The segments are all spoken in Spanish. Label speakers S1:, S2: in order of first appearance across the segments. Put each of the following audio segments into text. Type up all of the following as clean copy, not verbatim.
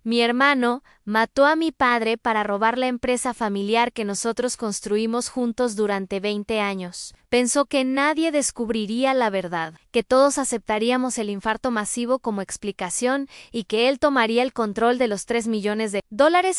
S1: Mi hermano mató a mi padre para robar la empresa familiar que nosotros construimos juntos durante 20 años. Pensó que nadie descubriría la verdad, que todos aceptaríamos el infarto masivo como explicación y que él tomaría el control de los $3 millones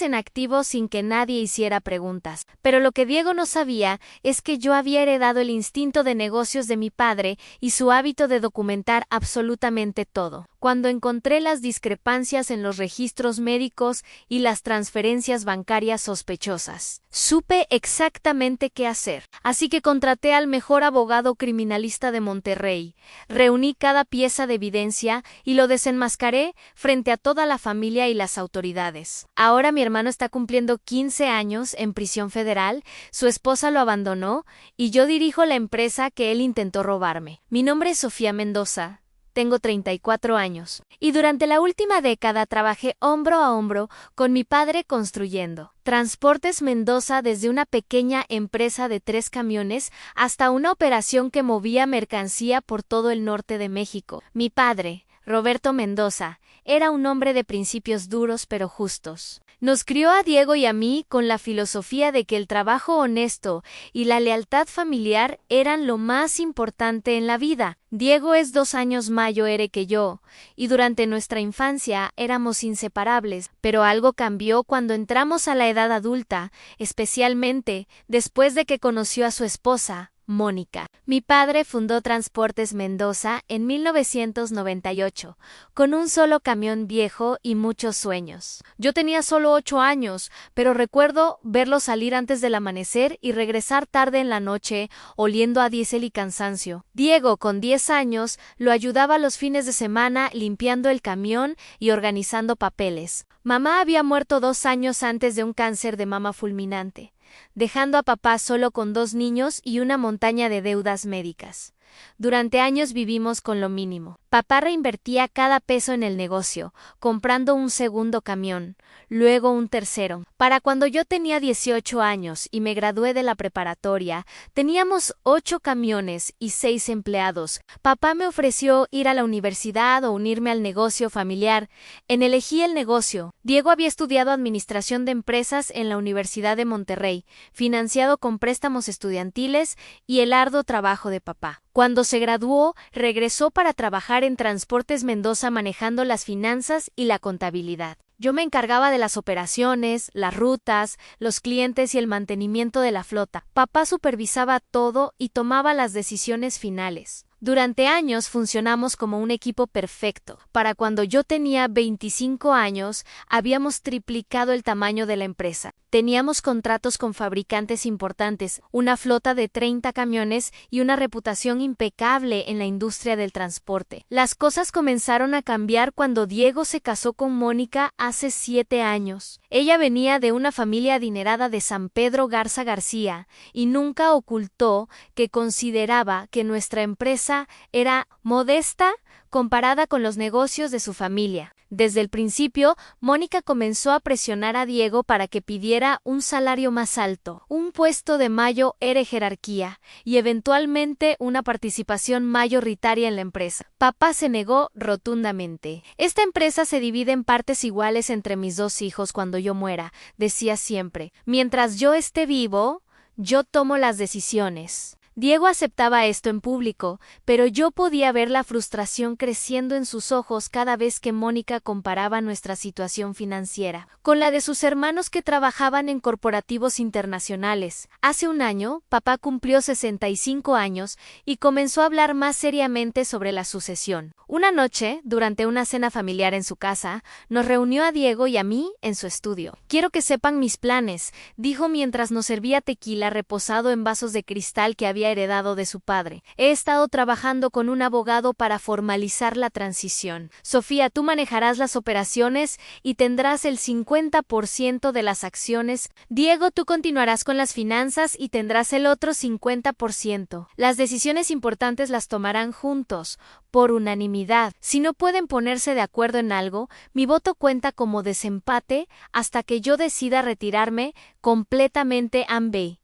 S1: en activos sin que nadie hiciera preguntas. Pero lo que Diego no sabía es que yo había heredado el instinto de negocios de mi padre y su hábito de documentar absolutamente todo. Cuando encontré las discrepancias en los registros médicos y las transferencias bancarias sospechosas, supe exactamente qué hacer. Así que contraté al mejor abogado criminalista de Monterrey, reuní cada pieza de evidencia y lo desenmascaré frente a toda la familia y las autoridades. Ahora mi hermano está cumpliendo 15 años en prisión federal, su esposa lo abandonó y yo dirijo la empresa que él intentó robarme. Mi nombre es Sofía Mendoza. Tengo 34 años, y durante la última década trabajé hombro a hombro con mi padre construyendo Transportes Mendoza, desde una pequeña empresa de 3 camiones hasta una operación que movía mercancía por todo el norte de México. Mi padre, Roberto Mendoza, era un hombre de principios duros pero justos. Nos crió a Diego y a mí con la filosofía de que el trabajo honesto y la lealtad familiar eran lo más importante en la vida. Diego es 2 años mayor que yo, y durante nuestra infancia éramos inseparables, pero algo cambió cuando entramos a la edad adulta, especialmente después de que conoció a su esposa, Mónica. Mi padre fundó Transportes Mendoza en 1998, con un solo camión viejo y muchos sueños. Yo tenía solo 8 años, pero recuerdo verlo salir antes del amanecer y regresar tarde en la noche, oliendo a diésel y cansancio. Diego, con 10 años, lo ayudaba los fines de semana limpiando el camión y organizando papeles. Mamá había muerto 2 años antes de un cáncer de mama fulminante, dejando a papá solo con 2 niños y una montaña de deudas médicas. Durante años vivimos con lo mínimo. Papá reinvertía cada peso en el negocio, comprando un segundo camión, luego un tercero. Para cuando yo tenía 18 años y me gradué de la preparatoria, teníamos 8 camiones y 6 empleados. Papá me ofreció ir a la universidad o unirme al negocio familiar. Elegí el negocio. Diego había estudiado administración de empresas en la Universidad de Monterrey, financiado con préstamos estudiantiles y el arduo trabajo de papá. Cuando se graduó, regresó para trabajar en Transportes Mendoza manejando las finanzas y la contabilidad. Yo me encargaba de las operaciones, las rutas, los clientes y el mantenimiento de la flota. Papá supervisaba todo y tomaba las decisiones finales. Durante años funcionamos como un equipo perfecto. Para cuando yo tenía 25 años, habíamos triplicado el tamaño de la empresa. Teníamos contratos con fabricantes importantes, una flota de 30 camiones y una reputación impecable en la industria del transporte. Las cosas comenzaron a cambiar cuando Diego se casó con Mónica hace 7 años. Ella venía de una familia adinerada de San Pedro Garza García y nunca ocultó que consideraba que nuestra empresa era modesta comparada con los negocios de su familia. Desde el principio, Mónica comenzó a presionar a Diego para que pidiera un salario más alto, un puesto de mayor jerarquía y eventualmente una participación mayoritaria en la empresa. Papá se negó rotundamente. Esta empresa se divide en partes iguales entre mis 2 hijos cuando yo muera, decía siempre. Mientras yo esté vivo, yo tomo las decisiones. Diego aceptaba esto en público, pero yo podía ver la frustración creciendo en sus ojos cada vez que Mónica comparaba nuestra situación financiera con la de sus hermanos que trabajaban en corporativos internacionales. Hace un año, papá cumplió 65 años y comenzó a hablar más seriamente sobre la sucesión. Una noche, durante una cena familiar en su casa, nos reunió a Diego y a mí en su estudio. «Quiero que sepan mis planes», dijo mientras nos servía tequila reposado en vasos de cristal que había heredado de su padre. «He estado trabajando con un abogado para formalizar la transición. Sofía, tú manejarás las operaciones y tendrás el 50% de las acciones. Diego, tú continuarás con las finanzas y tendrás el otro 50%. Las decisiones importantes las tomarán juntos, por unanimidad. Si no pueden ponerse de acuerdo en algo, mi voto cuenta como desempate hasta que yo decida retirarme completamente ambé».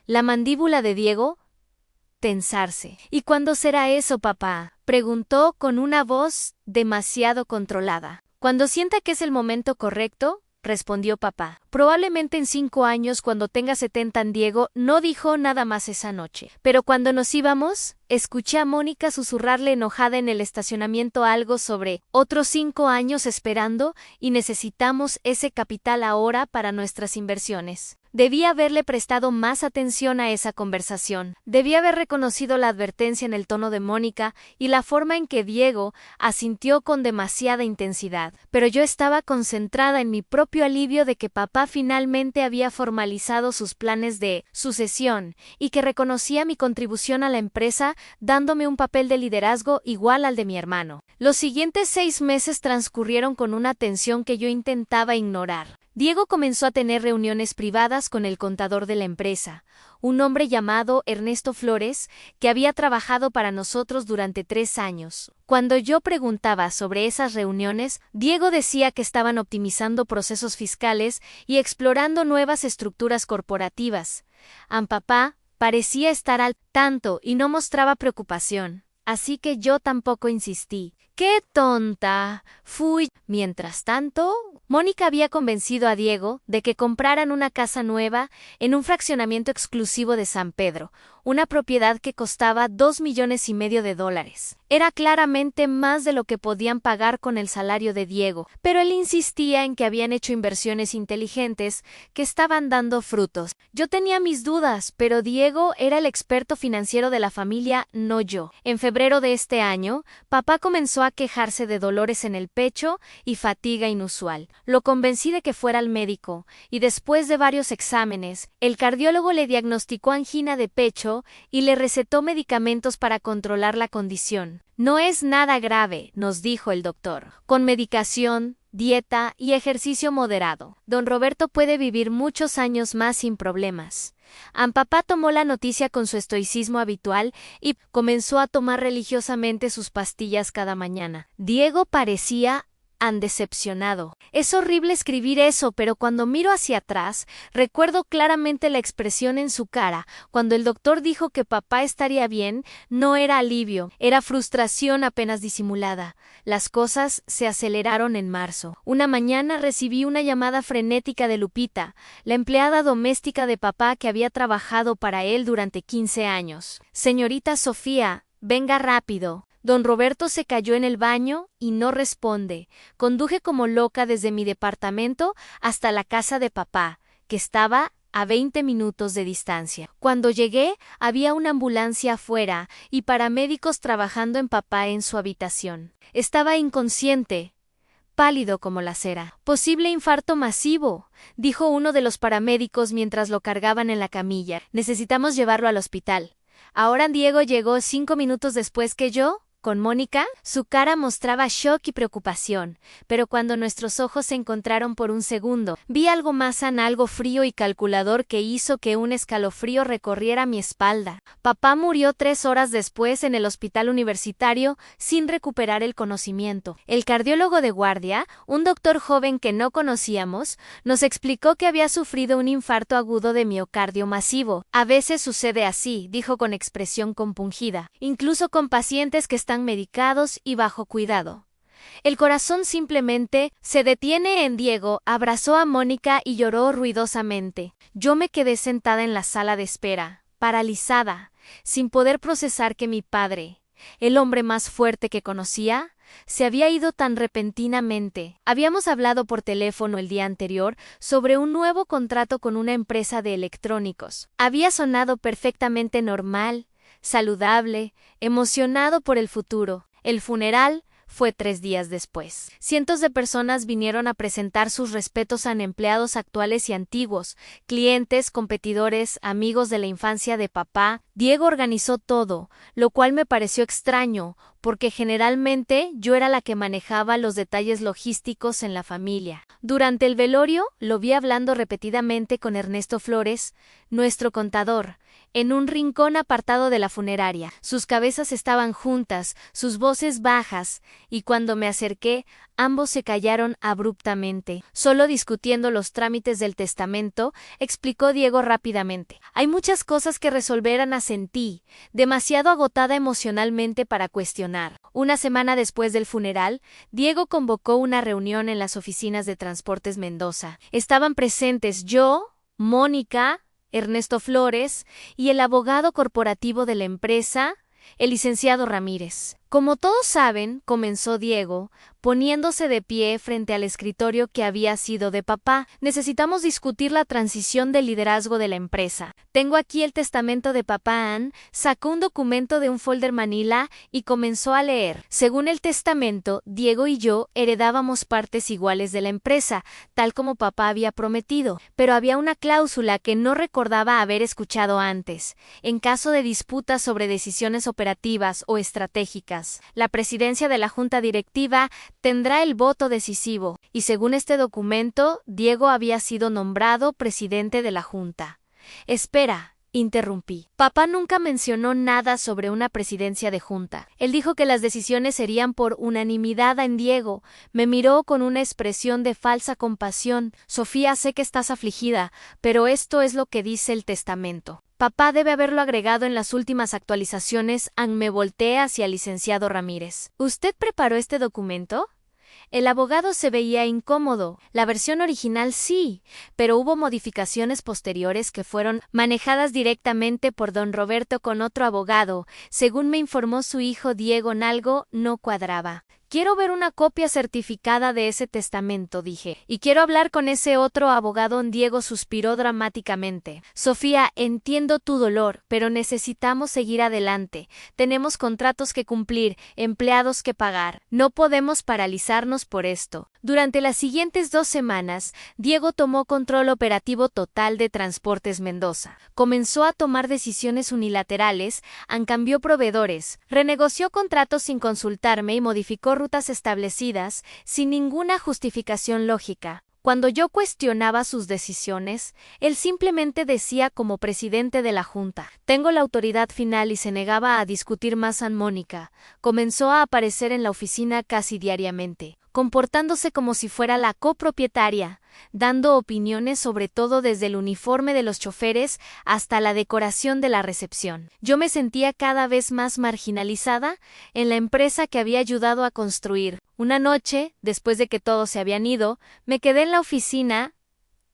S1: La mandíbula de Diego tensarse. «¿Y cuándo será eso, papá?», preguntó con una voz demasiado controlada. Cuando sienta que es el momento correcto, respondió papá. Probablemente en 5 años, cuando tenga 70. Diego no dijo nada más esa noche. Pero cuando nos íbamos, escuché a Mónica susurrarle enojada en el estacionamiento algo sobre otros 5 años esperando y necesitamos ese capital ahora para nuestras inversiones. Debí haberle prestado más atención a esa conversación. Debí haber reconocido la advertencia en el tono de Mónica y la forma en que Diego asintió con demasiada intensidad. Pero yo estaba concentrada en mi propio alivio de que papá finalmente había formalizado sus planes de sucesión y que reconocía mi contribución a la empresa dándome un papel de liderazgo igual al de mi hermano. Los siguientes 6 meses transcurrieron con una tensión que yo intentaba ignorar. Diego comenzó a tener reuniones privadas con el contador de la empresa, un hombre llamado Ernesto Flores, que había trabajado para nosotros durante 3 años. Cuando yo preguntaba sobre esas reuniones, Diego decía que estaban optimizando procesos fiscales y explorando nuevas estructuras corporativas. Papá parecía estar al tanto y no mostraba preocupación, así que yo tampoco insistí. ¡Qué tonta! Fui. Mientras tanto, Mónica había convencido a Diego de que compraran una casa nueva en un fraccionamiento exclusivo de San Pedro, una propiedad que costaba $2,5 millones. Era claramente más de lo que podían pagar con el salario de Diego, pero él insistía en que habían hecho inversiones inteligentes que estaban dando frutos. Yo tenía mis dudas, pero Diego era el experto financiero de la familia, no yo. En febrero de este año, papá comenzó a quejarse de dolores en el pecho y fatiga inusual. Lo convencí de que fuera al médico, y después de varios exámenes, el cardiólogo le diagnosticó angina de pecho y le recetó medicamentos para controlar la condición. No es nada grave, nos dijo el doctor. Con medicación, dieta y ejercicio moderado, don Roberto puede vivir muchos años más sin problemas. Papá tomó la noticia con su estoicismo habitual y comenzó a tomar religiosamente sus pastillas cada mañana. Diego parecía decepcionado. Es horrible escribir eso, pero cuando miro hacia atrás, recuerdo claramente la expresión en su cara. Cuando el doctor dijo que papá estaría bien, no era alivio, era frustración apenas disimulada. Las cosas se aceleraron en marzo. Una mañana recibí una llamada frenética de Lupita, la empleada doméstica de papá que había trabajado para él durante 15 años. Señorita Sofía, venga rápido. Don Roberto se cayó en el baño y no responde. Conduje como loca desde mi departamento hasta la casa de papá, que estaba a 20 minutos de distancia. Cuando llegué, había una ambulancia afuera y paramédicos trabajando en papá en su habitación. Estaba inconsciente, pálido como la cera. Posible infarto masivo, dijo uno de los paramédicos mientras lo cargaban en la camilla. Necesitamos llevarlo al hospital. Ahora Diego llegó 5 minutos después que yo. ¿Con Mónica? Su cara mostraba shock y preocupación, pero cuando nuestros ojos se encontraron por un segundo, vi algo más algo frío y calculador que hizo que un escalofrío recorriera mi espalda. Papá murió 3 horas después en el hospital universitario sin recuperar el conocimiento. El cardiólogo de guardia, un doctor joven que no conocíamos, nos explicó que había sufrido un infarto agudo de miocardio masivo. A veces sucede así, dijo con expresión compungida, incluso con pacientes que están medicados y bajo cuidado. El corazón simplemente se detiene en Diego, abrazó a Mónica y lloró ruidosamente. Yo me quedé sentada en la sala de espera, paralizada, sin poder procesar que mi padre, el hombre más fuerte que conocía, se había ido tan repentinamente. Habíamos hablado por teléfono el día anterior sobre un nuevo contrato con una empresa de electrónicos. Había sonado perfectamente normal, saludable, emocionado por el futuro. El funeral fue 3 días después. Cientos de personas vinieron a presentar sus respetos a empleados actuales y antiguos, clientes, competidores, amigos de la infancia de papá. Diego organizó todo, lo cual me pareció extraño, porque generalmente yo era la que manejaba los detalles logísticos en la familia. Durante el velorio, lo vi hablando repetidamente con Ernesto Flores, nuestro contador, en un rincón apartado de la funeraria. Sus cabezas estaban juntas, sus voces bajas, y cuando me acerqué, ambos se callaron abruptamente. Solo discutiendo los trámites del testamento, explicó Diego rápidamente. Hay muchas cosas que resolver, Ana, sentí, demasiado agotada emocionalmente para cuestionar. Una semana después del funeral, Diego convocó una reunión en las oficinas de Transportes Mendoza. Estaban presentes yo, Mónica, Ernesto Flores y el abogado corporativo de la empresa, el licenciado Ramírez. Como todos saben, comenzó Diego, poniéndose de pie frente al escritorio que había sido de papá. Necesitamos discutir la transición del liderazgo de la empresa. Tengo aquí el testamento de papá. Ann sacó un documento de un folder manila y comenzó a leer. Según el testamento, Diego y yo heredábamos partes iguales de la empresa, tal como papá había prometido, pero había una cláusula que no recordaba haber escuchado antes. En caso de disputas sobre decisiones operativas o estratégicas, la presidencia de la junta directiva tendrá el voto decisivo, y según este documento, Diego había sido nombrado presidente de la junta. Espera, interrumpí. Papá nunca mencionó nada sobre una presidencia de junta. Él dijo que las decisiones serían por unanimidad en Diego. Me miró con una expresión de falsa compasión. Sofía, sé que estás afligida, pero esto es lo que dice el testamento. Papá debe haberlo agregado en las últimas actualizaciones. Me volteé hacia el licenciado Ramírez. ¿Usted preparó este documento? El abogado se veía incómodo. La versión original sí, pero hubo modificaciones posteriores que fueron manejadas directamente por don Roberto con otro abogado. Según me informó su hijo Diego, algo no cuadraba. Quiero ver una copia certificada de ese testamento, dije. Y quiero hablar con ese otro abogado. Diego suspiró dramáticamente. Sofía, entiendo tu dolor, pero necesitamos seguir adelante. Tenemos contratos que cumplir, empleados que pagar. No podemos paralizarnos por esto. Durante las siguientes 2 semanas, Diego tomó control operativo total de Transportes Mendoza. Comenzó a tomar decisiones unilaterales, cambió proveedores, renegoció contratos sin consultarme y modificó rutas establecidas sin ninguna justificación lógica. Cuando yo cuestionaba sus decisiones, él simplemente decía como presidente de la junta: tengo la autoridad final, y se negaba a discutir más. Mónica comenzó a aparecer en la oficina casi diariamente, comportándose como si fuera la copropietaria, dando opiniones sobre todo desde el uniforme de los choferes hasta la decoración de la recepción. Yo me sentía cada vez más marginalizada en la empresa que había ayudado a construir. Una noche, después de que todos se habían ido, me quedé en la oficina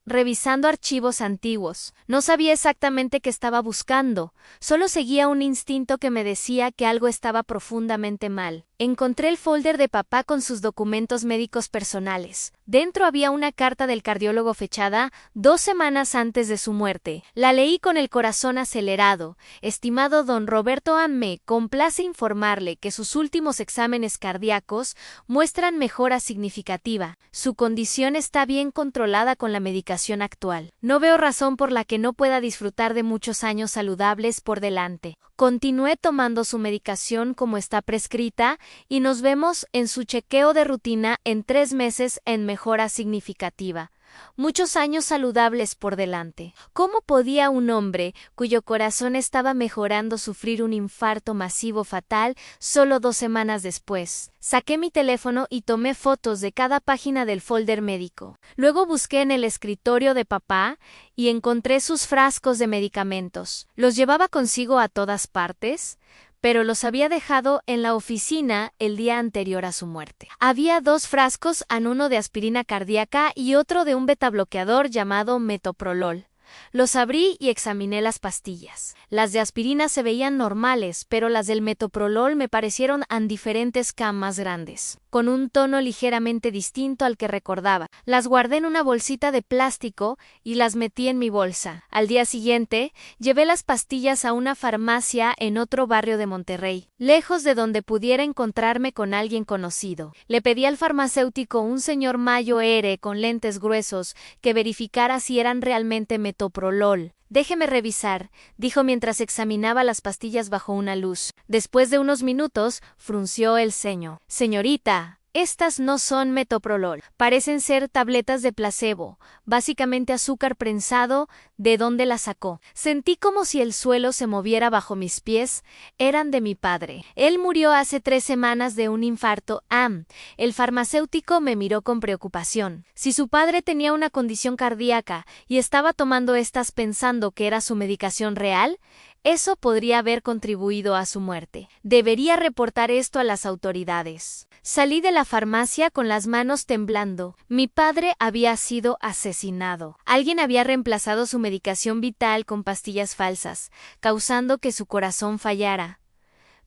S1: revisando archivos antiguos. No sabía exactamente qué estaba buscando, solo seguía un instinto que me decía que algo estaba profundamente mal. Encontré el folder de papá con sus documentos médicos personales. Dentro había una carta del cardiólogo fechada 2 semanas antes de su muerte. La leí con el corazón acelerado. Estimado don Roberto, me complace informarle que sus últimos exámenes cardíacos muestran mejora significativa. Su condición está bien controlada con la medicación actual. No veo razón por la que no pueda disfrutar de muchos años saludables por delante. Continué tomando su medicación como está prescrita y nos vemos en su chequeo de rutina en 3 meses en mejora significativa. Muchos años saludables por delante. ¿Cómo podía un hombre cuyo corazón estaba mejorando sufrir un infarto masivo fatal solo 2 semanas después? Saqué mi teléfono y tomé fotos de cada página del folder médico. Luego busqué en el escritorio de papá y encontré sus frascos de medicamentos. ¿Los llevaba consigo a todas partes? Pero los había dejado en la oficina el día anterior a su muerte. Había 2 frascos, uno de aspirina cardíaca y otro de un betabloqueador llamado metoprolol. Los abrí y examiné las pastillas. Las de aspirina se veían normales, pero las del metoprolol me parecieron diferentes, más grandes, con un tono ligeramente distinto al que recordaba. Las guardé en una bolsita de plástico y las metí en mi bolsa. Al día siguiente, llevé las pastillas a una farmacia en otro barrio de Monterrey, lejos de donde pudiera encontrarme con alguien conocido. Le pedí al farmacéutico, un señor mayo con lentes gruesos, que verificara si eran realmente metoprolol. Déjeme revisar, dijo mientras examinaba las pastillas bajo una luz. Después de unos minutos, frunció el ceño. Señorita, estas no son metoprolol. Parecen ser tabletas de placebo, básicamente azúcar prensado. ¿De dónde las sacó? Sentí como si el suelo se moviera bajo mis pies. Eran de mi padre. Él murió hace 3 semanas de un infarto. El farmacéutico me miró con preocupación. Si su padre tenía una condición cardíaca y estaba tomando estas pensando que era su medicación real, Eso podría haber contribuido a su muerte. Debería reportar esto a las autoridades. Salí de la farmacia con las manos temblando. Mi padre había sido asesinado. Alguien había reemplazado su medicación vital con pastillas falsas, causando que su corazón fallara.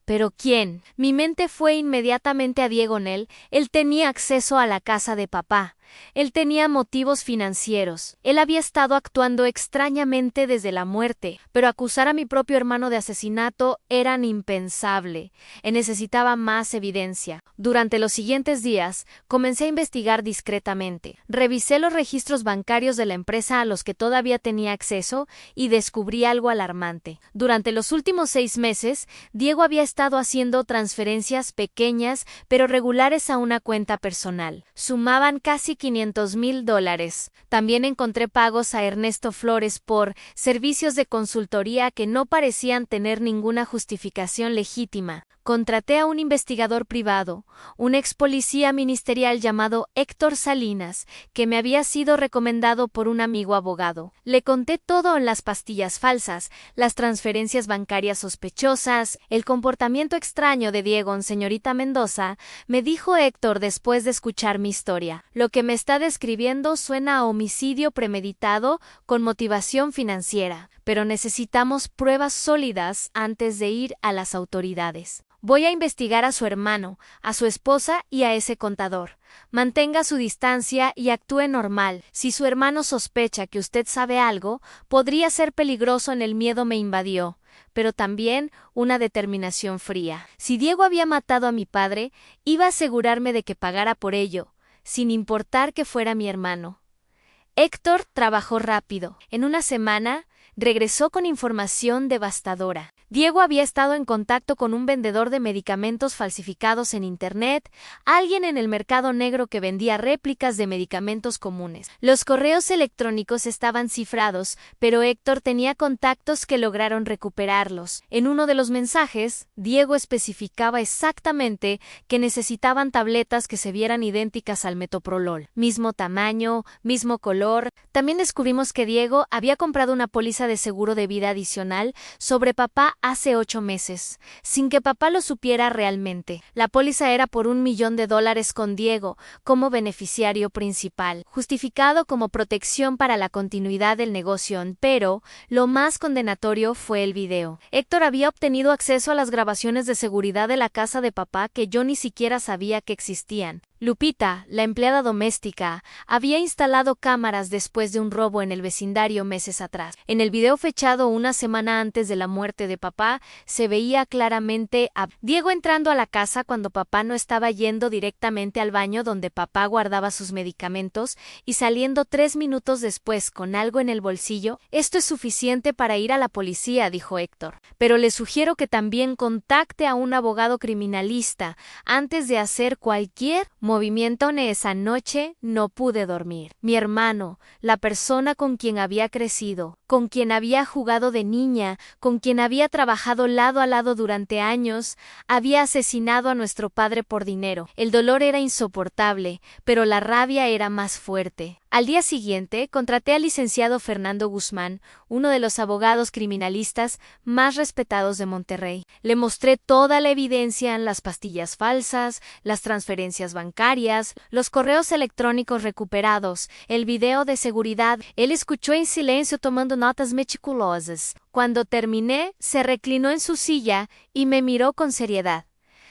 S1: ¿Pero quién? Mi mente fue inmediatamente a Diego Nel. Él tenía acceso a la casa de papá. Él tenía motivos financieros. Él había estado actuando extrañamente desde la muerte, pero acusar a mi propio hermano de asesinato era impensable. Él necesitaba más evidencia. Durante los siguientes días, comencé a investigar discretamente. Revisé los registros bancarios de la empresa a los que todavía tenía acceso y descubrí algo alarmante. Durante los últimos 6 meses, Diego había estado haciendo transferencias pequeñas pero regulares a una cuenta personal. Sumaban casi $500,000. También encontré pagos a Ernesto Flores por servicios de consultoría que no parecían tener ninguna justificación legítima. Contraté a un investigador privado, un ex policía ministerial llamado Héctor Salinas, que me había sido recomendado por un amigo abogado. Le conté todo en las pastillas falsas, las transferencias bancarias sospechosas, el comportamiento extraño de Diego en señorita Mendoza. Me dijo Héctor después de escuchar mi historia. Lo que me está describiendo suena a homicidio premeditado con motivación financiera, pero necesitamos pruebas sólidas antes de ir a las autoridades. Voy a investigar a su hermano, a su esposa y a ese contador. Mantenga su distancia y actúe normal. Si su hermano sospecha que usted sabe algo, podría ser peligroso. El miedo me invadió, pero también una determinación fría. Si Diego había matado a mi padre, iba a asegurarme de que pagara por ello, sin importar que fuera mi hermano. Héctor trabajó rápido. En una semana, regresó con información devastadora. Diego había estado en contacto con un vendedor de medicamentos falsificados en Internet, alguien en el mercado negro que vendía réplicas de medicamentos comunes. Los correos electrónicos estaban cifrados, pero Héctor tenía contactos que lograron recuperarlos. En uno de los mensajes, Diego especificaba exactamente que necesitaban tabletas que se vieran idénticas al metoprolol. Mismo tamaño, mismo color. También descubrimos que Diego había comprado una póliza de seguro de vida adicional sobre papá hace 8 meses, sin que papá lo supiera realmente. La póliza era por $1 millón con Diego como beneficiario principal, justificado como protección para la continuidad del negocio, pero lo más condenatorio fue el video. Héctor había obtenido acceso a las grabaciones de seguridad de la casa de papá que yo ni siquiera sabía que existían. Lupita, la empleada doméstica, había instalado cámaras después de un robo en el vecindario meses atrás. En el video fechado una semana antes de la muerte de papá, se veía claramente a Diego entrando a la casa cuando papá no estaba, yendo directamente al baño donde papá guardaba sus medicamentos y saliendo 3 minutos después con algo en el bolsillo. Esto es suficiente para ir a la policía, dijo Héctor, pero le sugiero que también contacte a un abogado criminalista antes de hacer cualquier movimiento. Esa noche no pude dormir. Mi hermano, la persona con quien había crecido, con quien había jugado de niña, con quien había trabajado lado a lado durante años, había asesinado a nuestro padre por dinero. El dolor era insoportable, pero la rabia era más fuerte. Al día siguiente, contraté al licenciado Fernando Guzmán, uno de los abogados criminalistas más respetados de Monterrey. Le mostré toda la evidencia en las pastillas falsas, las transferencias bancarias, los correos electrónicos recuperados, el video de seguridad. Él escuchó en silencio tomando notas meticulosas. Cuando terminé, se reclinó en su silla y me miró con seriedad.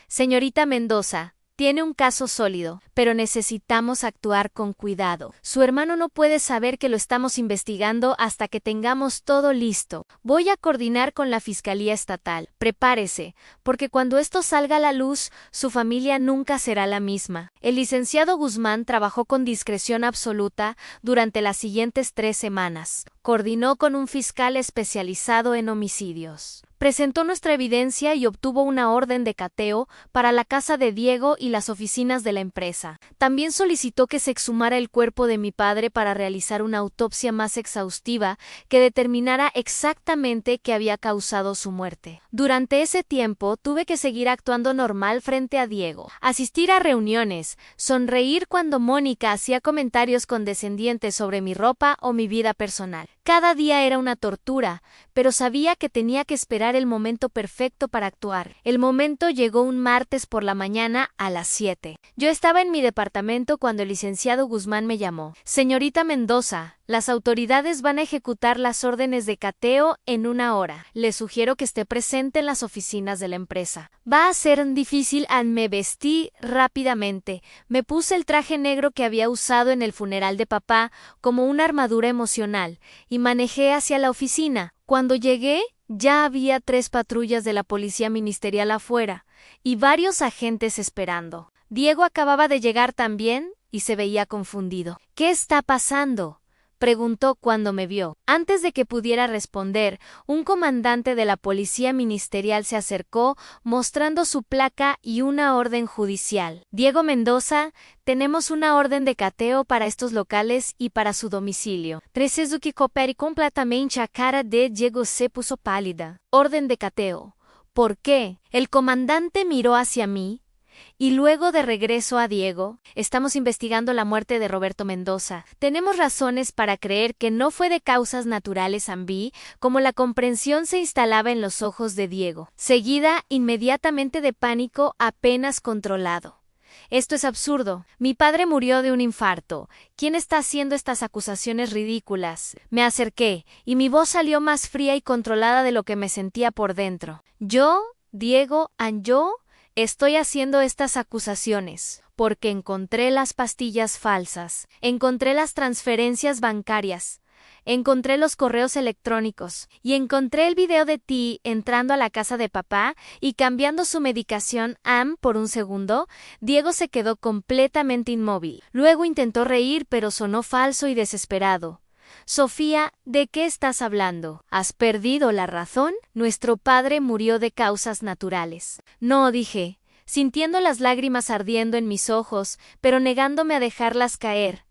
S1: Señorita Mendoza, tiene un caso sólido, pero necesitamos actuar con cuidado. Su hermano no puede saber que lo estamos investigando hasta que tengamos todo listo. Voy a coordinar con la Fiscalía Estatal. Prepárese, porque cuando esto salga a la luz, su familia nunca será la misma. El licenciado Guzmán trabajó con discreción absoluta durante las siguientes 3 semanas. Coordinó con un fiscal especializado en homicidios. presentó nuestra evidencia y obtuvo una orden de cateo para la casa de Diego y las oficinas de la empresa. También solicitó que se exhumara el cuerpo de mi padre para realizar una autopsia más exhaustiva que determinara exactamente qué había causado su muerte. Durante ese tiempo tuve que seguir actuando normal frente a Diego, asistir a reuniones, sonreír cuando Mónica hacía comentarios condescendientes sobre mi ropa o mi vida personal. Cada día era una tortura, pero sabía que tenía que esperar el momento perfecto para actuar. El momento llegó un martes por la mañana a las 7. Yo estaba en mi departamento cuando el licenciado Guzmán me llamó. Señorita Mendoza, las autoridades van a ejecutar las órdenes de cateo en 1 hora. Le sugiero que esté presente en las oficinas de la empresa. Va a ser difícil. Me vestí rápidamente. Me puse el traje negro que había usado en el funeral de papá como una armadura emocional y manejé hacia la oficina. Cuando llegué, ya había 3 patrullas de la policía ministerial afuera y varios agentes esperando. Diego acababa de llegar también y se veía confundido. ¿Qué está pasando?, preguntó cuando me vio. Antes de que pudiera responder, un comandante de la policía ministerial se acercó mostrando su placa y una orden judicial. Diego Mendoza, tenemos una orden de cateo para estos locales y para su domicilio. Preciso que coopere completamente. A cara de Diego se puso pálida. Orden de cateo. ¿Por qué? El comandante miró hacia mí y luego de regreso a Diego. Estamos investigando la muerte de Roberto Mendoza. Tenemos razones para creer que no fue de causas naturales. Vi como la comprensión se instalaba en los ojos de Diego, seguida inmediatamente de pánico apenas controlado. Esto es absurdo. Mi padre murió de un infarto. ¿Quién está haciendo estas acusaciones ridículas? Me acerqué, y mi voz salió más fría y controlada de lo que me sentía por dentro. Yo, Diego, estoy haciendo estas acusaciones porque encontré las pastillas falsas, encontré las transferencias bancarias, encontré los correos electrónicos y encontré el video de ti entrando a la casa de papá y cambiando su medicación. Por un segundo, Diego se quedó completamente inmóvil. Luego intentó reír, pero sonó falso y desesperado. Sofía, ¿de qué estás hablando? ¿Has perdido la razón? Nuestro padre murió de causas naturales. No, dije, sintiendo las lágrimas ardiendo en mis ojos, pero negándome a dejarlas caer.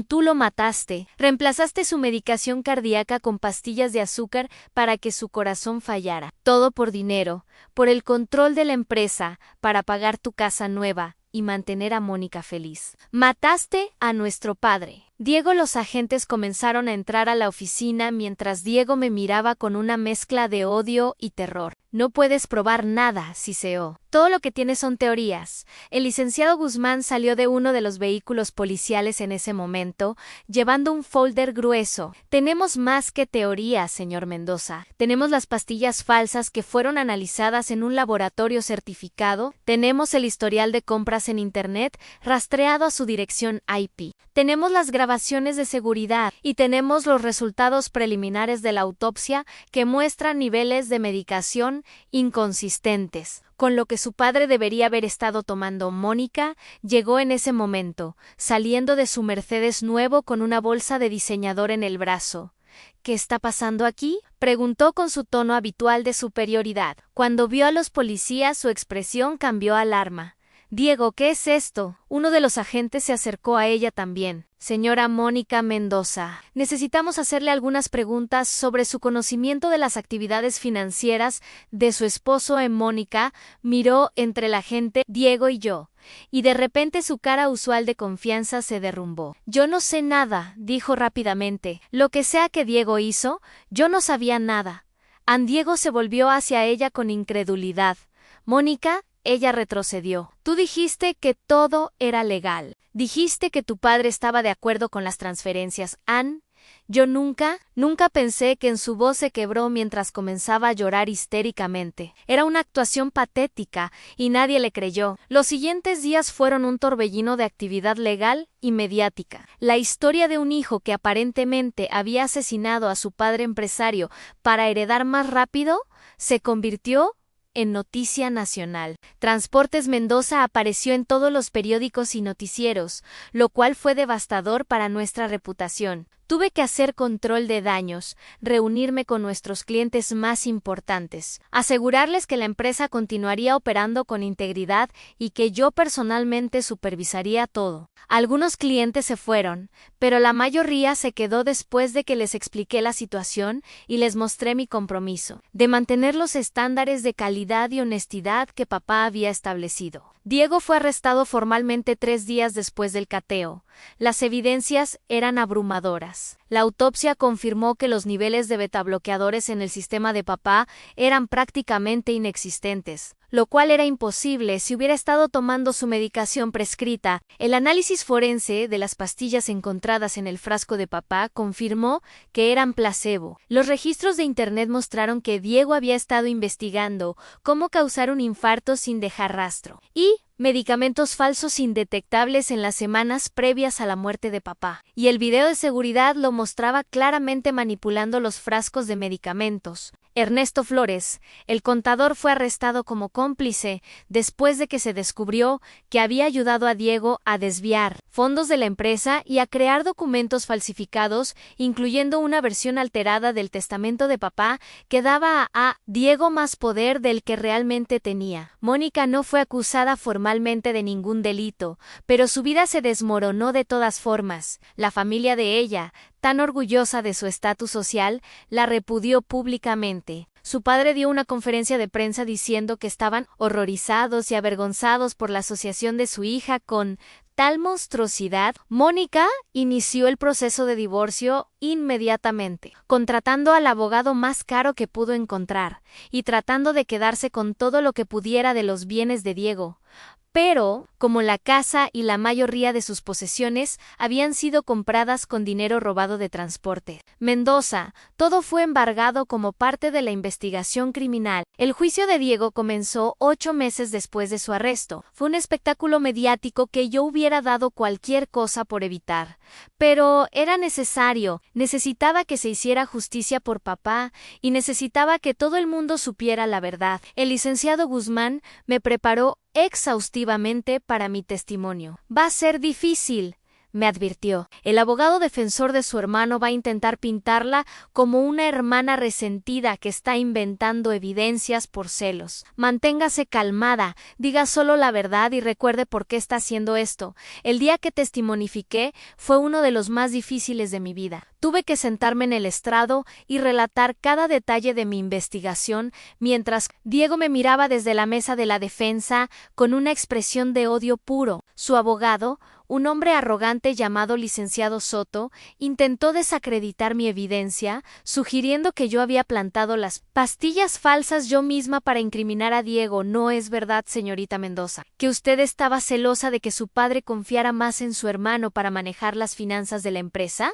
S1: Tú lo mataste. Reemplazaste su medicación cardíaca con pastillas de azúcar para que su corazón fallara. Todo por dinero, por el control de la empresa, para pagar tu casa nueva y mantener a Mónica feliz. Mataste a nuestro padre. Los agentes comenzaron a entrar a la oficina mientras Diego me miraba con una mezcla de odio y terror. No puedes probar nada, siseó. Todo lo que tienes son teorías. El licenciado Guzmán salió de uno de los vehículos policiales en ese momento, llevando un folder grueso. Tenemos más que teorías, señor Mendoza. Tenemos las pastillas falsas que fueron analizadas en un laboratorio certificado. Tenemos el historial de compras en Internet rastreado a su dirección IP. Tenemos las grabaciones de seguridad y tenemos los resultados preliminares de la autopsia que muestran niveles de medicación inconsistentes. Con lo que su padre debería haber estado tomando. Mónica llegó en ese momento, saliendo de su Mercedes nuevo con una bolsa de diseñador en el brazo. ¿Qué está pasando aquí?, preguntó con su tono habitual de superioridad. Cuando vio a los policías, su expresión cambió a alarma. Diego, ¿qué es esto? Uno de los agentes se acercó a ella también. Señora Mónica Mendoza, necesitamos hacerle algunas preguntas sobre su conocimiento de las actividades financieras de su esposo. Mónica miró entre la gente, Diego y yo, y de repente su cara usual de confianza se derrumbó. Yo no sé nada, dijo rápidamente. Lo que sea que Diego hizo, yo no sabía nada. Diego se volvió hacia ella con incredulidad. Mónica, ella retrocedió. Tú dijiste que todo era legal. Dijiste que tu padre estaba de acuerdo con las transferencias. Yo nunca pensé. Que en su voz se quebró mientras comenzaba a llorar histéricamente. Era una actuación patética y nadie le creyó. Los siguientes días fueron un torbellino de actividad legal y mediática. La historia de un hijo que aparentemente había asesinado a su padre empresario para heredar más rápido se convirtió en noticia nacional. Transportes Mendoza apareció en todos los periódicos y noticieros, lo cual fue devastador para nuestra reputación. Tuve que hacer control de daños, reunirme con nuestros clientes más importantes, asegurarles que la empresa continuaría operando con integridad y que yo personalmente supervisaría todo. Algunos clientes se fueron, pero la mayoría se quedó después de que les expliqué la situación y les mostré mi compromiso de mantener los estándares de calidad y honestidad que papá había establecido. Diego fue arrestado formalmente 3 días después del cateo. Las evidencias eran abrumadoras. La autopsia confirmó que los niveles de betabloqueadores en el sistema de papá eran prácticamente inexistentes, lo cual era imposible si hubiera estado tomando su medicación prescrita. El análisis forense de las pastillas encontradas en el frasco de papá confirmó que eran placebo. Los registros de Internet mostraron que Diego había estado investigando cómo causar un infarto sin dejar rastro y medicamentos falsos indetectables en las semanas previas a la muerte de papá. Y el video de seguridad lo mostraba claramente manipulando los frascos de medicamentos. Ernesto Flores, el contador, fue arrestado como cómplice después de que se descubrió que había ayudado a Diego a desviar fondos de la empresa y a crear documentos falsificados, incluyendo una versión alterada del testamento de papá que daba a Diego más poder del que realmente tenía. Mónica no fue acusada formalmente de ningún delito, pero su vida se desmoronó de todas formas. La familia de ella, tan orgullosa de su estatus social, la repudió públicamente. Su padre dio una conferencia de prensa diciendo que estaban horrorizados y avergonzados por la asociación de su hija con tal monstruosidad. Mónica inició el proceso de divorcio inmediatamente, contratando al abogado más caro que pudo encontrar y tratando de quedarse con todo lo que pudiera de los bienes de Diego. Pero, como la casa y la mayoría de sus posesiones habían sido compradas con dinero robado de transporte Mendoza, todo fue embargado como parte de la investigación criminal. El juicio de Diego comenzó 8 meses después de su arresto. Fue un espectáculo mediático que yo hubiera dado cualquier cosa por evitar. Pero era necesario, necesitaba que se hiciera justicia por papá y necesitaba que todo el mundo supiera la verdad. El licenciado Guzmán me preparó exhaustivamente para mi testimonio. Va a ser difícil, me advirtió. El abogado defensor de su hermano va a intentar pintarla como una hermana resentida que está inventando evidencias por celos. Manténgase calmada, diga solo la verdad y recuerde por qué está haciendo esto. El día que testimonifiqué fue uno de los más difíciles de mi vida. Tuve que sentarme en el estrado y relatar cada detalle de mi investigación, mientras Diego me miraba desde la mesa de la defensa con una expresión de odio puro. Su abogado, un hombre arrogante llamado licenciado Soto, intentó desacreditar mi evidencia, sugiriendo que yo había plantado las pastillas falsas yo misma para incriminar a Diego. No es verdad, señorita Mendoza, que usted estaba celosa de que su padre confiara más en su hermano para manejar las finanzas de la empresa,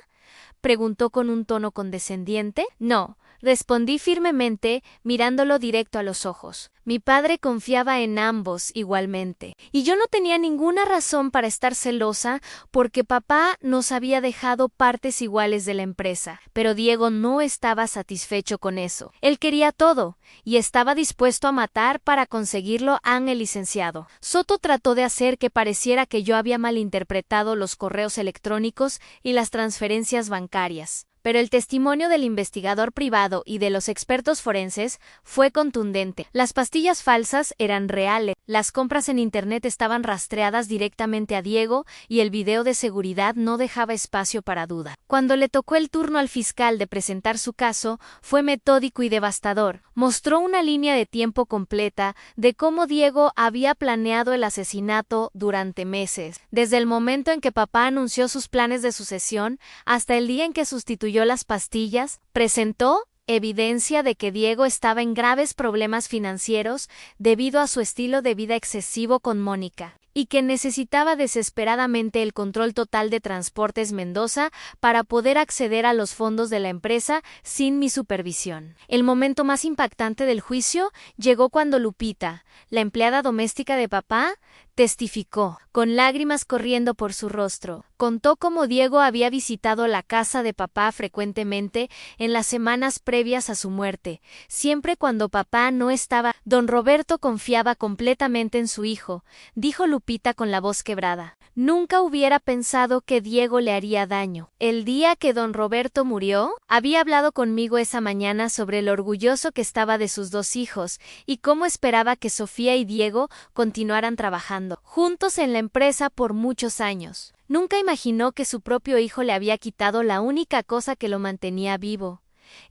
S1: preguntó con un tono condescendiente. No, respondí firmemente, mirándolo directo a los ojos. Mi padre confiaba en ambos igualmente, y yo no tenía ninguna razón para estar celosa porque papá nos había dejado partes iguales de la empresa. Pero Diego no estaba satisfecho con eso. Él quería todo, y estaba dispuesto a matar para conseguirlo. El licenciado Soto trató de hacer que pareciera que yo había malinterpretado los correos electrónicos y las transferencias bancarias. Pero el testimonio del investigador privado y de los expertos forenses fue contundente. Las pastillas falsas eran reales, las compras en Internet estaban rastreadas directamente a Diego y el video de seguridad no dejaba espacio para duda. Cuando le tocó el turno al fiscal de presentar su caso, fue metódico y devastador. Mostró una línea de tiempo completa de cómo Diego había planeado el asesinato durante meses, desde el momento en que papá anunció sus planes de sucesión hasta el día en que sustituyó las pastillas. Presentó evidencia de que Diego estaba en graves problemas financieros debido a su estilo de vida excesivo con Mónica, y que necesitaba desesperadamente el control total de Transportes Mendoza para poder acceder a los fondos de la empresa sin mi supervisión. El momento más impactante del juicio llegó cuando Lupita, la empleada doméstica de papá, testificó, con lágrimas corriendo por su rostro. Contó cómo Diego había visitado la casa de papá frecuentemente en las semanas previas a su muerte. Siempre cuando papá no estaba, don Roberto confiaba completamente en su hijo, dijo Lupita con la voz quebrada. Nunca hubiera pensado que Diego le haría daño. El día que don Roberto murió, había hablado conmigo esa mañana sobre lo orgulloso que estaba de sus dos hijos y cómo esperaba que Sofía y Diego continuaran trabajando juntos en la empresa por muchos años. Nunca imaginó que su propio hijo le había quitado la única cosa que lo mantenía vivo.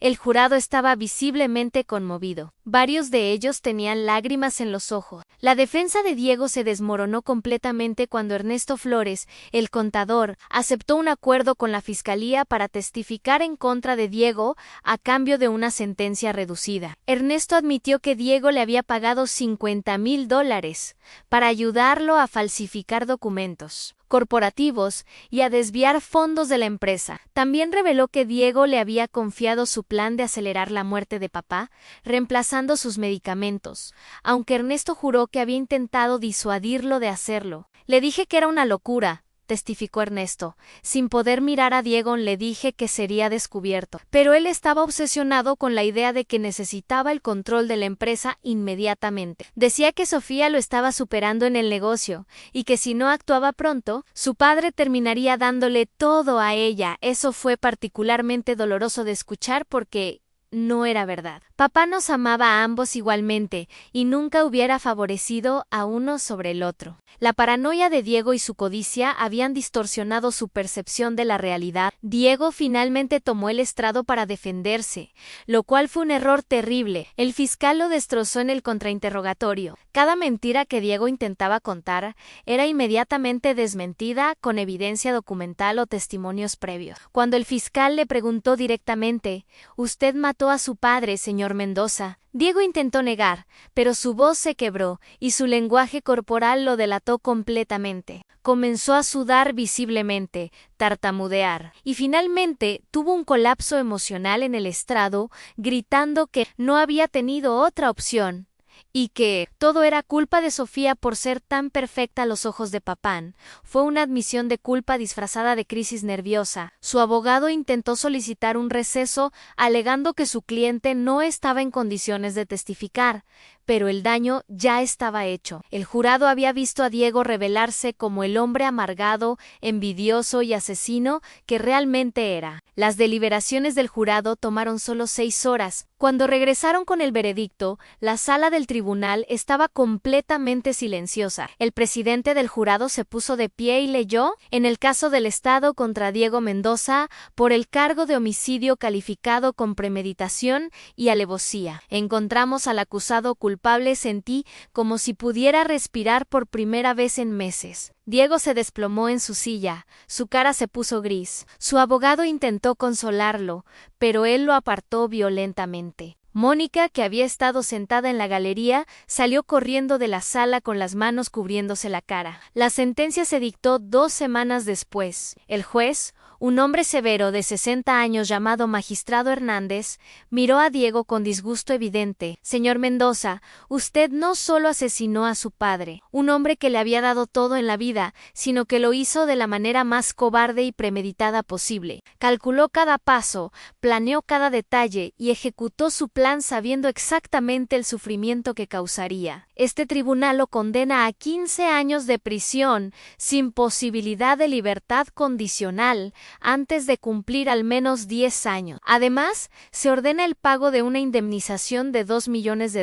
S1: El jurado estaba visiblemente conmovido. Varios de ellos tenían lágrimas en los ojos. La defensa de Diego se desmoronó completamente cuando Ernesto Flores, el contador, aceptó un acuerdo con la fiscalía para testificar en contra de Diego a cambio de una sentencia reducida. Ernesto admitió que Diego le había pagado $50,000 para ayudarlo a falsificar documentos corporativos y a desviar fondos de la empresa. También reveló que Diego le había confiado su plan de acelerar la muerte de papá, reemplazando sus medicamentos, aunque Ernesto juró que había intentado disuadirlo de hacerlo. Le dije que era una locura, testificó Ernesto. Sin poder mirar a Diego le dije que sería descubierto, pero él estaba obsesionado con la idea de que necesitaba el control de la empresa inmediatamente. Decía que Sofía lo estaba superando en el negocio y que si no actuaba pronto, su padre terminaría dándole todo a ella. Eso fue particularmente doloroso de escuchar porque no era verdad. Papá nos amaba a ambos igualmente y nunca hubiera favorecido a uno sobre el otro. La paranoia de Diego y su codicia habían distorsionado su percepción de la realidad. Diego finalmente tomó el estrado para defenderse, lo cual fue un error terrible. El fiscal lo destrozó en el contrainterrogatorio. Cada mentira que Diego intentaba contar era inmediatamente desmentida con evidencia documental o testimonios previos. Cuando el fiscal le preguntó directamente, «¿Usted mató a su padre, señor Mendoza?», Diego intentó negar, pero su voz se quebró y su lenguaje corporal lo delató completamente. Comenzó a sudar visiblemente, tartamudear, y finalmente tuvo un colapso emocional en el estrado, gritando que no había tenido otra opción y que todo era culpa de Sofía por ser tan perfecta a los ojos de Papán. Fue una admisión de culpa disfrazada de crisis nerviosa. Su abogado intentó solicitar un receso, alegando que su cliente no estaba en condiciones de testificar, pero el daño ya estaba hecho. El jurado había visto a Diego revelarse como el hombre amargado, envidioso y asesino que realmente era. Las deliberaciones del jurado tomaron solo 6 horas. Cuando regresaron con el veredicto, la sala del tribunal estaba completamente silenciosa. El presidente del jurado se puso de pie y leyó: en el caso del Estado contra Diego Mendoza, por el cargo de homicidio calificado con premeditación y alevosía, encontramos al acusado culpable. Sentí como si pudiera respirar por primera vez en meses. Diego se desplomó en su silla, su cara se puso gris. Su abogado intentó consolarlo, pero él lo apartó violentamente. Mónica, que había estado sentada en la galería, salió corriendo de la sala con las manos cubriéndose la cara. La sentencia se dictó 2 semanas después. El juez, un hombre severo de 60 años llamado Magistrado Hernández, miró a Diego con disgusto evidente. «Señor Mendoza, usted no solo asesinó a su padre, un hombre que le había dado todo en la vida, sino que lo hizo de la manera más cobarde y premeditada posible. Calculó cada paso, planeó cada detalle y ejecutó su plan sabiendo exactamente el sufrimiento que causaría. Este tribunal lo condena a 15 años de prisión sin posibilidad de libertad condicional antes de cumplir al menos 10 años. Además, se ordena el pago de una indemnización de $2 millones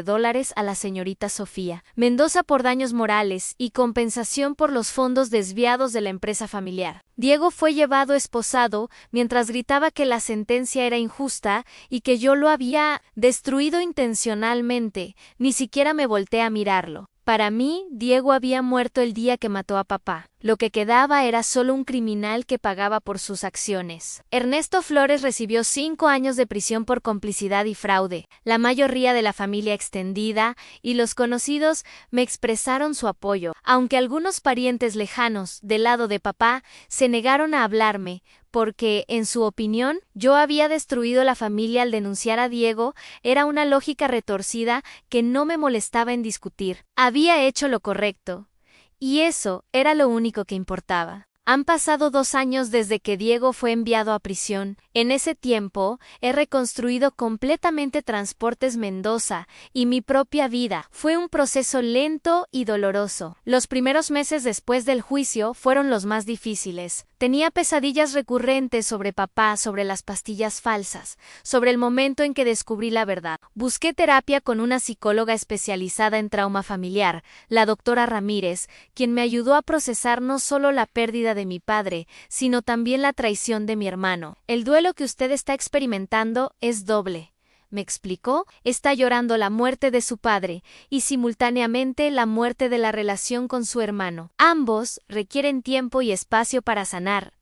S1: a la señorita Sofía Mendoza por daños morales y compensación por los fondos desviados de la empresa familiar». Diego fue llevado esposado mientras gritaba que la sentencia era injusta y que yo lo había destruido intencionalmente. Ni siquiera me volteé a mirarlo. Para mí, Diego había muerto el día que mató a papá. Lo que quedaba era solo un criminal que pagaba por sus acciones. Ernesto Flores recibió 5 años de prisión por complicidad y fraude. La mayoría de la familia extendida y los conocidos me expresaron su apoyo, aunque algunos parientes lejanos del lado de papá se negaron a hablarme, porque, en su opinión, yo había destruido la familia al denunciar a Diego. Era una lógica retorcida que no me molestaba en discutir. Había hecho lo correcto. Y eso era lo único que importaba. Han pasado 2 años desde que Diego fue enviado a prisión. En ese tiempo, he reconstruido completamente Transportes Mendoza y mi propia vida. Fue un proceso lento y doloroso. Los primeros meses después del juicio fueron los más difíciles. Tenía pesadillas recurrentes sobre papá, sobre las pastillas falsas, sobre el momento en que descubrí la verdad. Busqué terapia con una psicóloga especializada en trauma familiar, la doctora Ramírez, quien me ayudó a procesar no solo la pérdida de mi padre, sino también la traición de mi hermano. El duelo que usted está experimentando es doble. ¿Me explicó? Está llorando la muerte de su padre y simultáneamente la muerte de la relación con su hermano. Ambos requieren tiempo y espacio para sanar.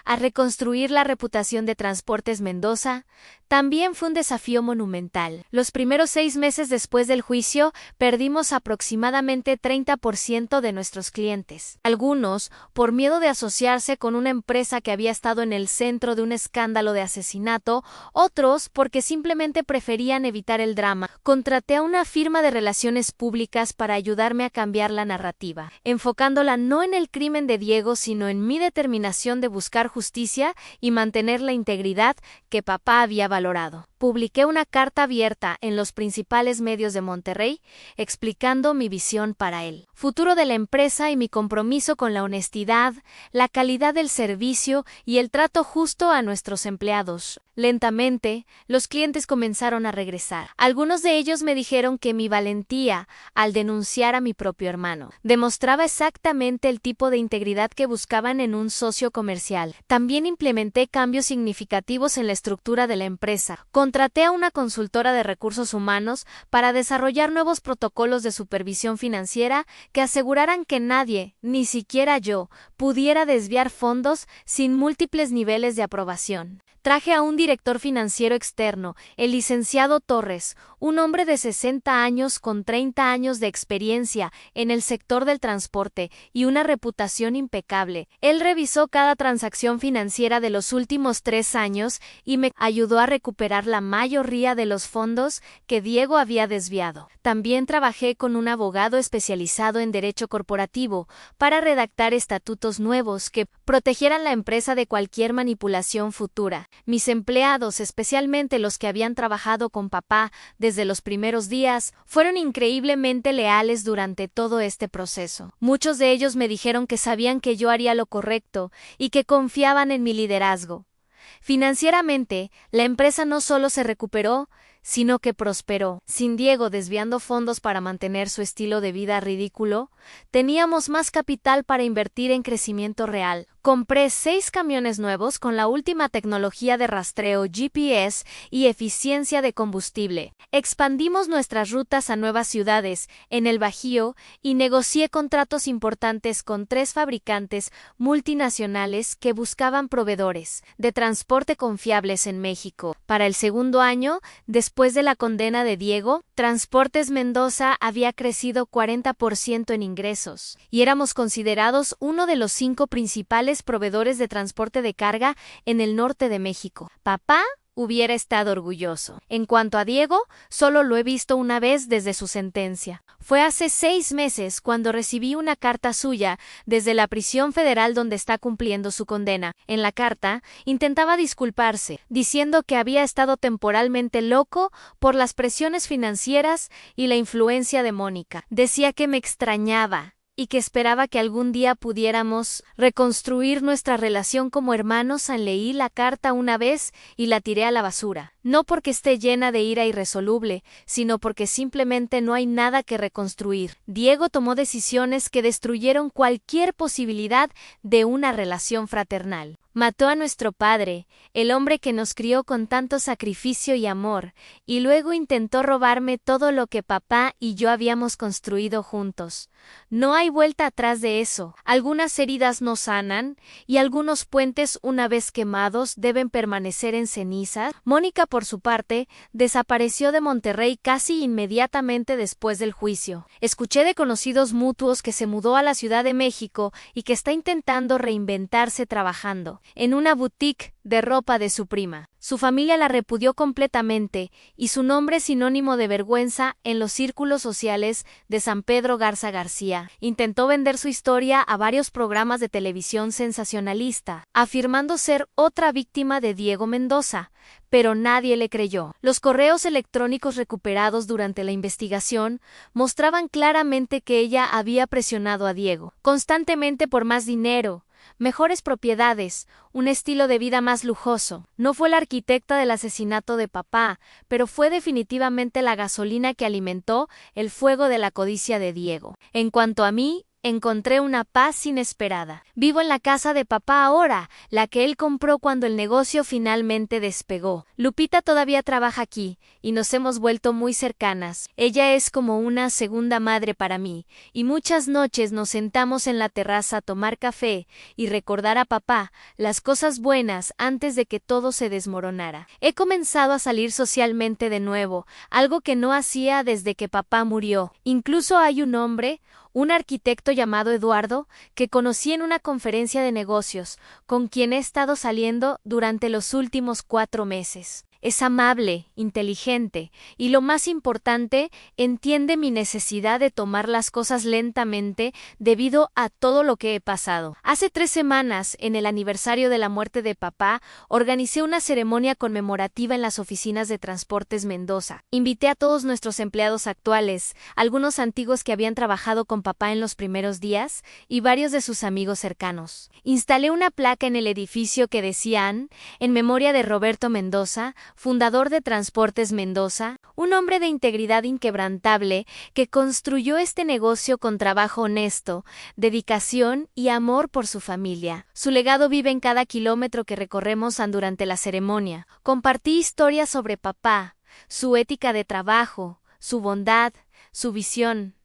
S1: A reconstruir la reputación de Transportes Mendoza también fue un desafío monumental. Los primeros 6 meses después del juicio perdimos aproximadamente 30% de nuestros clientes. Algunos, por miedo de asociarse con una empresa que había estado en el centro de un escándalo de asesinato, otros porque simplemente preferían evitar el drama. Contraté a una firma de relaciones públicas para ayudarme a cambiar la narrativa, enfocándola no en el crimen de Diego, sino en mi determinación de buscar justicia y mantener la integridad que papá había valorado. Publiqué una carta abierta en los principales medios de Monterrey, explicando mi visión para el futuro de la empresa y mi compromiso con la honestidad, la calidad del servicio y el trato justo a nuestros empleados. Lentamente, los clientes comenzaron a regresar. Algunos de ellos me dijeron que mi valentía, al denunciar a mi propio hermano, demostraba exactamente el tipo de integridad que buscaban en un socio comercial. También implementé cambios significativos en la estructura de la empresa. Contraté a una consultora de recursos humanos para desarrollar nuevos protocolos de supervisión financiera que aseguraran que nadie, ni siquiera yo, pudiera desviar fondos sin múltiples niveles de aprobación. Traje a un director financiero externo, el licenciado Torres, un hombre de 60 años con 30 años de experiencia en el sector del transporte y una reputación impecable. Él revisó cada transacción financiera de los últimos 3 años y me ayudó a recuperar la mayoría de los fondos que Diego había desviado. También trabajé con un abogado especializado en derecho corporativo para redactar estatutos nuevos que protegieran la empresa de cualquier manipulación futura. Mis empleados, especialmente los que habían trabajado con papá desde los primeros días, fueron increíblemente leales durante todo este proceso. Muchos de ellos me dijeron que sabían que yo haría lo correcto y que confiaban en mi liderazgo. Financieramente, la empresa no solo se recuperó, sino que prosperó. Sin Diego desviando fondos para mantener su estilo de vida ridículo, teníamos más capital para invertir en crecimiento real. Compré 6 camiones nuevos con la última tecnología de rastreo GPS y eficiencia de combustible. Expandimos nuestras rutas a nuevas ciudades en el Bajío y negocié contratos importantes con 3 fabricantes multinacionales que buscaban proveedores de transporte confiables en México. Para el segundo año, después de la condena de Diego, Transportes Mendoza había crecido 40% en ingresos y éramos considerados uno de los 5 principales proveedores de transporte de carga en el norte de México. Papá hubiera estado orgulloso. En cuanto a Diego, solo lo he visto una vez desde su sentencia. Fue hace 6 meses cuando recibí una carta suya desde la prisión federal donde está cumpliendo su condena. En la carta, intentaba disculparse, diciendo que había estado temporalmente loco por las presiones financieras y la influencia de Mónica. Decía que me extrañaba y que esperaba que algún día pudiéramos reconstruir nuestra relación como hermanos. Leí la carta una vez y la tiré a la basura. No porque esté llena de ira irresoluble, sino porque simplemente no hay nada que reconstruir. Diego tomó decisiones que destruyeron cualquier posibilidad de una relación fraternal. Mató a nuestro padre, el hombre que nos crió con tanto sacrificio y amor, y luego intentó robarme todo lo que papá y yo habíamos construido juntos. No hay vuelta atrás de eso. Algunas heridas no sanan, y algunos puentes, una vez quemados, deben permanecer en ceniza. Mónica, por su parte, desapareció de Monterrey casi inmediatamente después del juicio. Escuché de conocidos mutuos que se mudó a la Ciudad de México y que está intentando reinventarse trabajando en una boutique de ropa de su prima. Su familia la repudió completamente y su nombre sinónimo de vergüenza en los círculos sociales de San Pedro Garza García. Intentó vender su historia a varios programas de televisión sensacionalista, afirmando ser otra víctima de Diego Mendoza, pero nadie le creyó. Los correos electrónicos recuperados durante la investigación mostraban claramente que ella había presionado a Diego constantemente por más dinero, mejores propiedades, un estilo de vida más lujoso. No fue la arquitecta del asesinato de papá, pero fue definitivamente la gasolina que alimentó el fuego de la codicia de Diego. En cuanto a mí, encontré una paz inesperada. Vivo en la casa de papá ahora, la que él compró cuando el negocio finalmente despegó. Lupita todavía trabaja aquí, y nos hemos vuelto muy cercanas. Ella es como una segunda madre para mí, y muchas noches nos sentamos en la terraza a tomar café y recordar a papá las cosas buenas antes de que todo se desmoronara. He comenzado a salir socialmente de nuevo, algo que no hacía desde que papá murió. Incluso hay un arquitecto llamado Eduardo, que conocí en una conferencia de negocios, con quien he estado saliendo durante los últimos 4 meses. Es amable, inteligente y, lo más importante, entiende mi necesidad de tomar las cosas lentamente debido a todo lo que he pasado. Hace 3 semanas, en el aniversario de la muerte de papá, organicé una ceremonia conmemorativa en las oficinas de Transportes Mendoza. Invité a todos nuestros empleados actuales, algunos antiguos que habían trabajado con papá en los primeros días y varios de sus amigos cercanos. Instalé una placa en el edificio que decía en memoria de Roberto Mendoza, fundador de Transportes Mendoza, un hombre de integridad inquebrantable que construyó este negocio con trabajo honesto, dedicación y amor por su familia. Su legado vive en cada kilómetro que recorremos durante la ceremonia. Compartí historias sobre papá, su ética de trabajo, su bondad, su visión.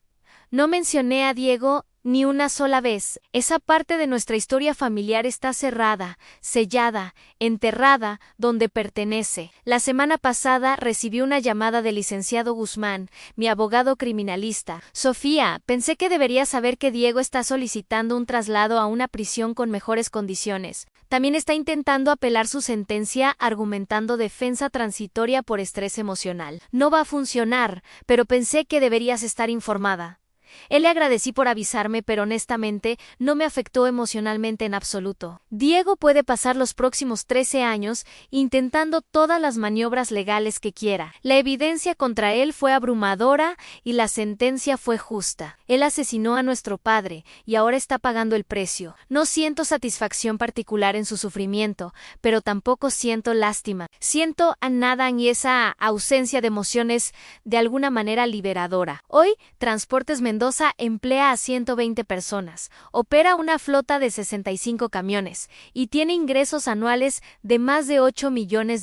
S1: No mencioné a Diego ni una sola vez. Esa parte de nuestra historia familiar está cerrada, sellada, enterrada donde pertenece. La semana pasada recibí una llamada del licenciado Guzmán, mi abogado criminalista. Sofía, pensé que deberías saber que Diego está solicitando un traslado a una prisión con mejores condiciones. También está intentando apelar su sentencia argumentando defensa transitoria por estrés emocional. No va a funcionar, pero pensé que deberías estar informada. Él le agradecí por avisarme, pero honestamente no me afectó emocionalmente en absoluto. Diego puede pasar los próximos 13 años intentando todas las maniobras legales que quiera. La evidencia contra él fue abrumadora y la sentencia fue justa. Él asesinó a nuestro padre y ahora está pagando el precio. No siento satisfacción particular en su sufrimiento, pero tampoco siento lástima. Siento a nada y esa ausencia de emociones de alguna manera liberadora. Hoy, Transportes Mendoza emplea a 120 personas, opera una flota de 65 camiones y tiene ingresos anuales de más de $8 millones.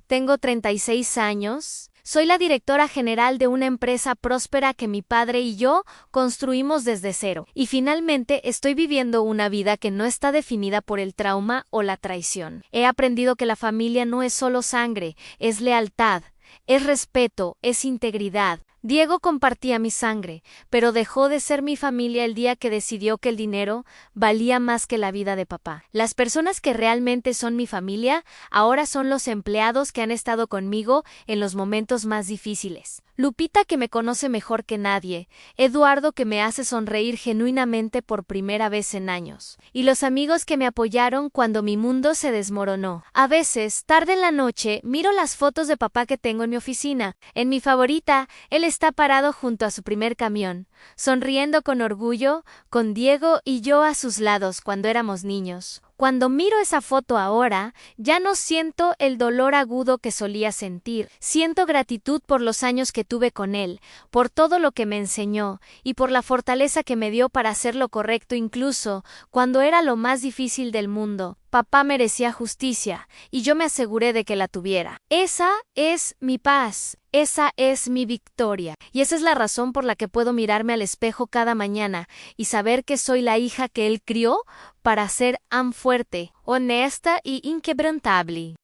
S1: Tengo 36 años. Soy la directora general de una empresa próspera que mi padre y yo construimos desde cero. Y finalmente estoy viviendo una vida que no está definida por el trauma o la traición. He aprendido que la familia no es solo sangre, es lealtad, es respeto, es integridad. Diego compartía mi sangre, pero dejó de ser mi familia el día que decidió que el dinero valía más que la vida de papá. Las personas que realmente son mi familia ahora son los empleados que han estado conmigo en los momentos más difíciles. Lupita, que me conoce mejor que nadie, Eduardo, que me hace sonreír genuinamente por primera vez en años, y los amigos que me apoyaron cuando mi mundo se desmoronó. A veces, tarde en la noche, miro las fotos de papá que tengo en mi oficina. En mi favorita, él está parado junto a su primer camión, sonriendo con orgullo, con Diego y yo a sus lados cuando éramos niños. Cuando miro esa foto ahora, ya no siento el dolor agudo que solía sentir. Siento gratitud por los años que tuve con él, por todo lo que me enseñó y por la fortaleza que me dio para hacer lo correcto incluso cuando era lo más difícil del mundo. Papá merecía justicia y yo me aseguré de que la tuviera. Esa es mi paz. Esa es mi victoria. Y esa es la razón por la que puedo mirarme al espejo cada mañana y saber que soy la hija que él crió para ser fuerte, honesta y inquebrantable.